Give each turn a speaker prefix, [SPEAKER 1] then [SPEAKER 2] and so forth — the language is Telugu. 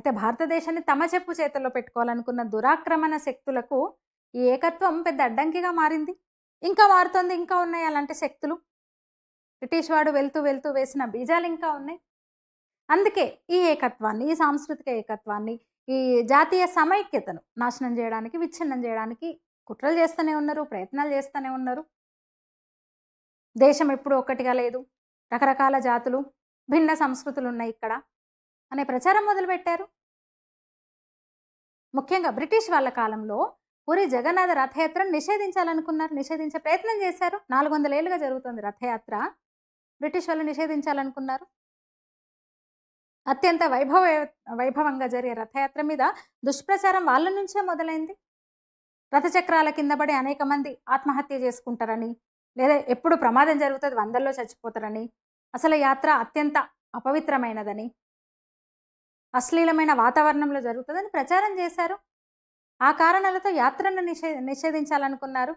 [SPEAKER 1] అంటే భారతదేశాన్ని తమ చెప్పు చేతుల్లో పెట్టుకోవాలనుకున్న దురాక్రమణ శక్తులకు ఈ ఏకత్వం పెద్ద అడ్డంకిగా మారింది. ఇంకా మారుతోంది. ఇంకా ఉన్నాయి అలాంటి శక్తులు. బ్రిటిష్ వాడు వెళ్తూ వెళ్తూ వేసిన బీజాలు ఇంకా ఉన్నాయి. అందుకే ఈ ఏకత్వాన్ని, ఈ సాంస్కృతిక ఏకత్వాన్ని, ఈ జాతీయ సమైక్యతను నాశనం జేయడానికి, విచ్ఛిన్నం జేయడానికి కుట్రలు చేస్తూనే ఉన్నారు. ప్రయత్నాలు చేస్తూనే ఉన్నారు. దేశం ఎప్పుడూ ఒక్కటిగా లేదు. రకరకాల జాతులు, భిన్న సంస్కృతులున్నాయి ఇక్కడ అనే ప్రచారం మొదలుపెట్టారు. ముఖ్యంగా బ్రిటిష్ వాళ్ళ కాలంలో పూరి జగన్నాథ రథయాత్రను నిషేధించాలనుకున్నారు. నిషేధించే ప్రయత్నం చేశారు. 400 ఏళ్లుగా జరుగుతుంది రథయాత్ర. బ్రిటిష్ వాళ్ళు నిషేధించాలనుకున్నారు. అత్యంత వైభవంగా జరిగే రథయాత్ర మీద దుష్ప్రచారం వాళ్ళ నుంచే మొదలైంది. రథచక్రాల కింద పడి అనేక మంది ఆత్మహత్య చేసుకుంటారని, లేదా ఎప్పుడు ప్రమాదం జరుగుతుంది, వందల్లో చచ్చిపోతారని, అసలు యాత్ర అత్యంత అపవిత్రమైనదని, అశ్లీలమైన వాతావరణంలో జరుగుతుందని ప్రచారం చేశారు. ఆ కారణాలతో యాత్రను నిషేధించాలనుకున్నారు.